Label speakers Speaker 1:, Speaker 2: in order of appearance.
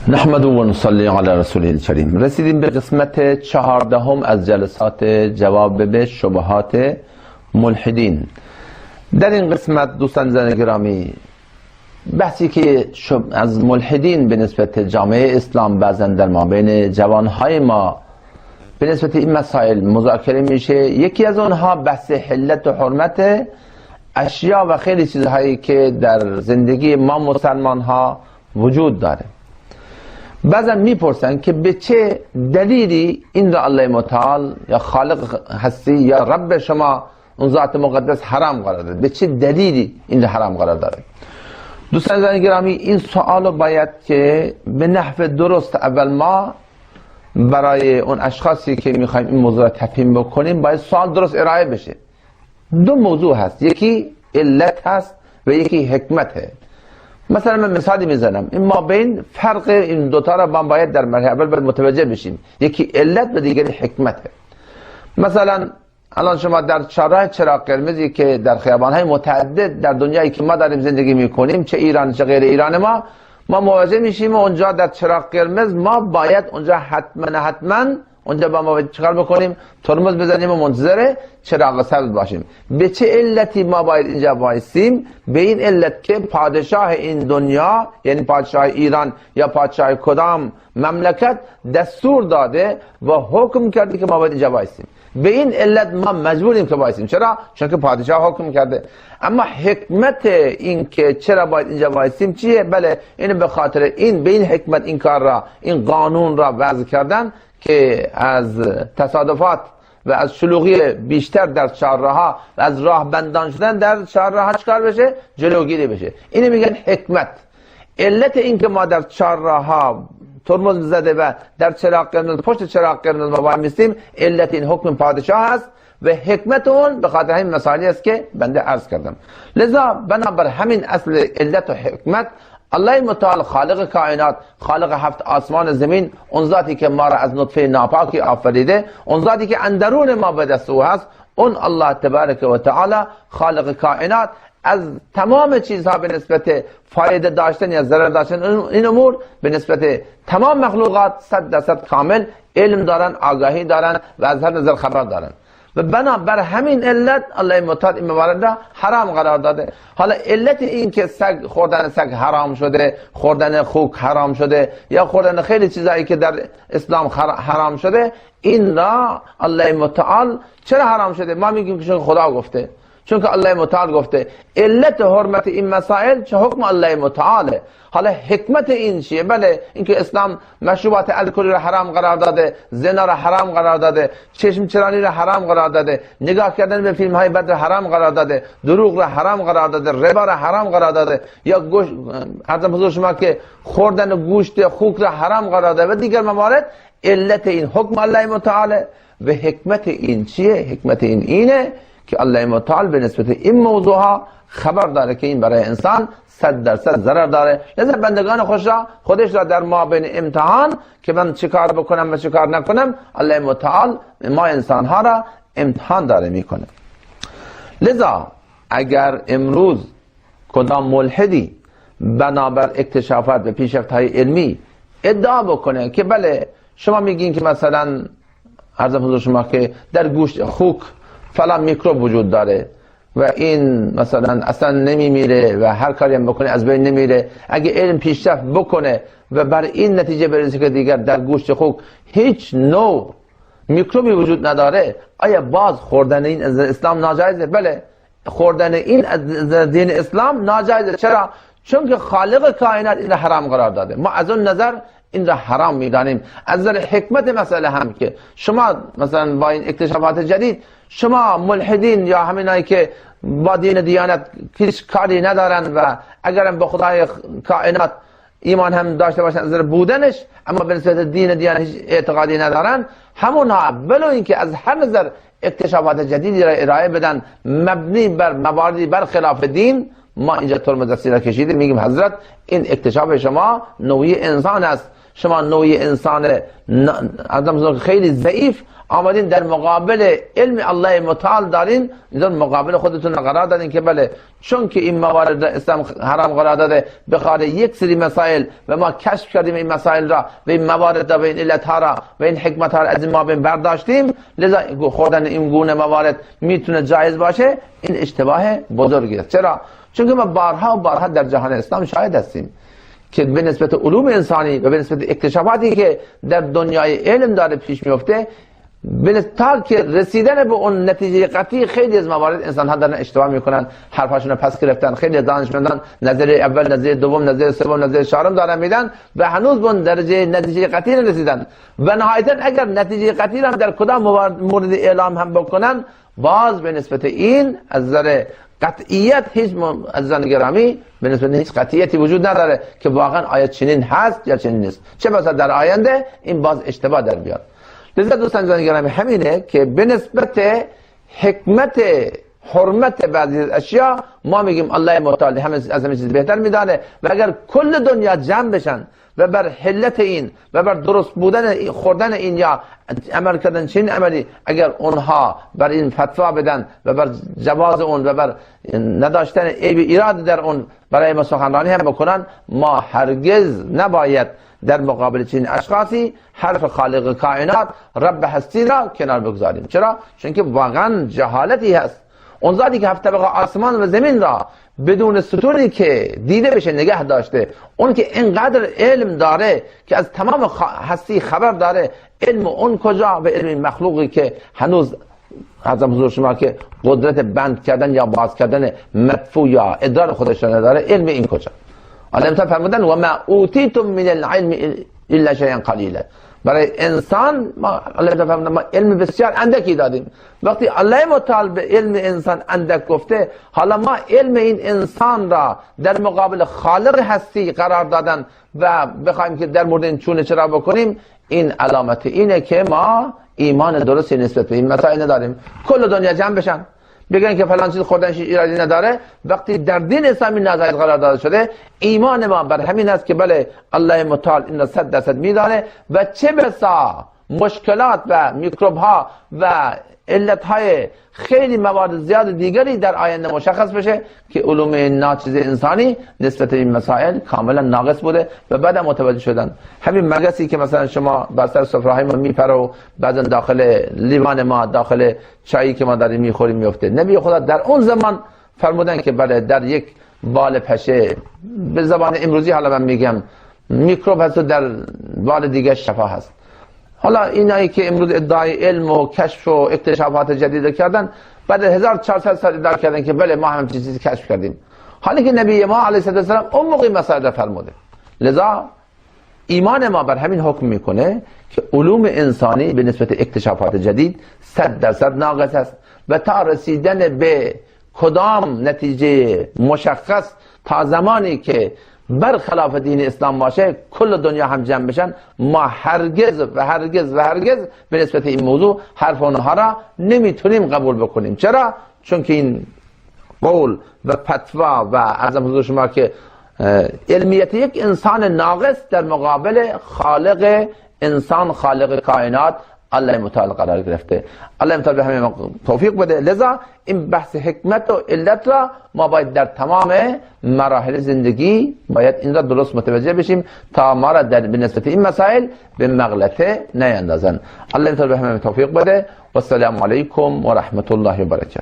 Speaker 1: نحمد و نصلی علی رسوله الکریم. رسیدیم به قسمت 14 از جلسات جواب به شبهات ملحدین. در این قسمت دوستان زن گرامی بحثی که از ملحدین به نسبت جامعه اسلام بعضا در مابین جوانهای ما به نسبت این مسائل مذاکره میشه. یکی از اونها بحث حلت و حرمت اشیا و خیلی چیزهایی که در زندگی ما مسلمان ها وجود داره. بعضا میپرسن که به چه دلیلی این را الله متعال یا خالق هستی یا رب شما اون ذات مقدس حرام قرار داده؟ به چه دلیلی این را حرام قرار داده؟ دوستان عزیز گرامی این سوال رو باید که به نحو درست اول ما برای اون اشخاصی که میخوایم این موضوع را تفهیم بکنیم باید سوال درست ارائه بشه. دو موضوع هست، یکی علت هست و یکی حکمته. مثلا من مثالی میزنم، این ما بین فرق این دوتا را باید در مرحله اول باید متوجه بشیم، یکی علت و دیگری حکمته. مثلا الان شما در چهارراه چراغ قرمزی که در خیابان‌های متعدد در دنیایی که ما داریم زندگی میکنیم، چه ایران چه غیر ایران، ما مواجه میشیم و اونجا در چراغ قرمز ما باید اونجا حتما اونجا با ما چیکار بکنیم؟ ترمز بزنیم و منتظر چراغ سبز باشیم. به چه علتی ما باید اینجا وایسیم؟ به این علت که پادشاه این دنیا، یعنی پادشاه ایران یا پادشاه کدام مملکت، دستور داده و حکم کرده که ما باید اینجا وایسیم. به این علت ما مجبوریم که وایسیم. چرا؟ چون که پادشاه حکم کرده. اما حکمت این که چرا باید اینجا وایسیم چیه؟ بله، این به خاطر این، به این حکمت این کار را، این قانون را وضع کردن که از تصادفات و از شلوغی بیشتر در چهارراه‌ها و از راه بندان شدن در چهارراه‌ها چکار بشه؟ جلوگیری بشه. اینو میگن حکمت. علت این که ما در چهارراه‌ها ترمز زده و در چراغ قرمز، پشت چراغ قرمز ما وای میستیم، علت این حکم پادشاه است و حکمت اون به خاطر همین مسائلی است که بنده عرض کردم. لذا بنابر همین اصل علت و حکمت الله متعال خالق کائنات، خالق هفت آسمان زمین، اون ذاتی که ما را از نطفه ناپاکی آفریده، اون ذاتی که اندرون ما به دست او هست، اون الله تبارک و تعالی خالق کائنات از تمام چیزها به نسبت فایده داشتن یا ضرر داشتن این امور به نسبت تمام مخلوقات 100% کامل علم دارن، آگاهی دارن و از هر نظر خبر دارن و بنابر همین علت الله متعال این موارد را حرام قرار داده. حالا علت این که خوردن سگ حرام شده، خوردن خوک حرام شده یا خوردن خیلی چیزایی که در اسلام حرام شده، این را الله متعال چرا حرام شده؟ ما میگیم که چون خدا گفته، چون که الله متعال گفته. علت حرمت این مسائل چه حکم الله متعاله. حالا حکمت این چیه؟ بله، اینکه اسلام مشروبات الکلی را حرام قرار داده، زنا را حرام قرار داده، چشم چرانی را حرام قرار داده، نگاه کردن به فیلم های بد را حرام قرار داده، دروغ را حرام قرار داده، ربا را حرام قرار داده، یا گوشت، عرضم حضور شما که خوردن گوشت خوک را حرام قرار داده و دیگر موارد. علت این حکم الله متعاله و حکمت این چیه؟ حکمت این اینه که الله متعال به نسبت این موضوع ها خبر داره که این برای انسان 100% ضرر داره. لذا بندگان خودش را در مابین امتحان که من چه کار بکنم و چه کار نکنم، الله متعال ما انسان ها را امتحان داره میکنه. لذا اگر امروز کدام ملحدی بنابر اکتشافات و پیشرفت های علمی ادعا بکنه که بله شما میگین که مثلا عرضم حضور شما که در گوشت خوک فلان میکروب وجود داره و این مثلا اصلا نمیمیره و هر کاری هم بکنه از بین نمیره، اگه علم پیشرفت بکنه و بر این نتیجه برسه که دیگر در گوشت خوک هیچ نوع میکروبی وجود نداره، آیا باز خوردن این از اسلام ناجایزه؟ بله، خوردن این از دین اسلام ناجایزه. چرا؟ چون که خالق کائنات این را حرام قرار داده. ما از اون نظر این را حرام میدانیم. از نظر حکمت مسئله هم که شما مثلا با این اکتشافات جدید شما ملحدین یا همینایی که با دین دیانت هیچ کاری ندارن و اگرم به خدای کائنات ایمان هم داشته باشن از نظر بودنش، اما به نسبت دین دیانت هیچ اعتقادی ندارن، همونها ولو اینکه از هر نظر اکتشافات جدیدی را ارائه بدن مبنی بر مواردی بر خلاف دین، ما اینجا ترمز دستی را کشیدیم، میگیم حضرت این اکتشاف شما نوعی انسان است، شما نوعی انسان خیلی ضعیف آمدین در مقابل علم الله متعال دارین، در مقابل خودتون قرار دادین که بله چون که این موارد اسلام حرام قرار داده بخاطر یک سری مسائل و ما کشف کردیم این مسائل را و این موارد را و این علت ها را و این حکمت ها را از ما برداشتیم، لذا خوردن این گونه موارد میتونه جایز باشه. این اشتباه بزرگی است. چرا؟ چون که ما بارها و بارها در جهان اسلام شاهد هستیم که به نسبت علوم انسانی و به نسبت اکتشافاتی که در دنیای علم داره پیش میفته، تا که رسیدن به اون نتیجه قطعی خیلی از موارد انسان ها دارن اشتباه میکنن، حرفاشون رو پس گرفتن. خیلی دانشمندان نظر اول، نظر دوم، نظر سوم، نظر چهارم دارن میدن و هنوز به اون درجه نتیجه قطعی نرسیدن و نهایتا اگر نتیجه قطعی هم در کدام مورد اعلام هم بکنن، باز به نسبت این از نظر قطعیت هیچ عزیزان گرامی به نسبت هیچ قطعیتی وجود نداره که واقعا آیا چنین هست یا چنین نیست، چه بسا در آینده این باز اشتباه در بیاد. لذا دوستان گرامی همینه که به نسبت حکمت حرمت بعضی اشیاء ما میگیم الله متعال از همه چیز بهتر میدانه و اگر کل دنیا جمع بشن و بر حلت این و بر درست بودن خوردن این یا عمل کردن چین عملی، اگر اونها بر این فتوا بدن و بر جواز اون و بر نداشتن عیب ایراد در اون برای ما سخنرانی هم بکنن، ما هرگز نباید در مقابل چین اشخاصی حرف خالق کائنات رب هستی را کنار بگذاریم. چرا؟ چون که واقعا جهالتی هست. اون ذاتی که 7 طبقه آسمان و زمین را بدون ستونی که دیده بشه نگه داشته، اون که اینقدر علم داره که از تمام هستی خبر داره، علم اون کجا و علم مخلوقی که هنوز حضرت حضور شما که قدرت بند کردن یا باز کردن مدفوع یا ادرار خودش نداره، علم این کجا؟ الله تعالی فرمودن و ما اوتیتم من العلم الا شیئا قلیلا. برای انسان ما الله تعالی فرمودن ما علم بسیار اندکی دادیم. وقتی الله متعال به علم انسان اندک گفته، حالا ما علم این انسان را در مقابل خالق هستی قرار دادن و بخوایم که در مورد این چونه چرا بکنیم، این علامت اینه که ما ایمان درستی نسبت به این مسائل نداریم. کل دنیا جمع بشن بگن که فلان چیز خوردنش ایرادی نداره، وقتی در دین اسلامی نازل قرار داده شده، ایمان ما بر همین است که بله الله متعال این را 100% میدانه و چه بسا مشکلات و میکروب ها و علت های خیلی موارد زیاد دیگری در آینده مشخص بشه که علوم ناچیز انسانی نسبت به این مسائل کاملا ناقص بوده و بعد متوجه شدن. همین مگسی که مثلا شما بر سر سفره ما میپره و بعضا داخل لیوان ما، داخل چایی که ما داریم میخوریم میفته، نبی خدا در اون زمان فرمودن که بله در یک بال پشه، به زبان امروزی حالا من میگم میکروب هست و در بال دیگه شفا هست. حالا اینایی که امروز ادعای علم و کشف و اکتشافات جدید کردن، بعد 1400 سال ادعا کردن که بله ما هم چیزی کشف کردیم، حالی که نبی ما علیه السلام اون موقع مسائل فرموده. لذا ایمان ما بر همین حکم میکنه که علوم انسانی به نسبت اکتشافات جدید 100% ناقص است و تا رسیدن به کدام نتیجه مشخص، تا زمانی که برخلاف دین اسلام باشه کل دنیا هم جمع بشن، ما هرگز و هرگز و هرگز به نسبت این موضوع حرف اونها را نمیتونیم قبول بکنیم. چرا؟ چون که این قول و فتوا و عرضم حضور شما که علمیت یک انسان ناقص در مقابل خالق انسان، خالق کائنات الله متعال قرار گرفته. الله متعال به همه توفیق بده. لذا این بحث حکمت و علت را ما باید در تمام مراحل زندگی باید این را درست متوجه بشیم تا ما را در نسبت این مسائل به مغلطه نیندازن. الله متعال به همه توفیق بده و السلام علیکم و رحمت الله و برکاته.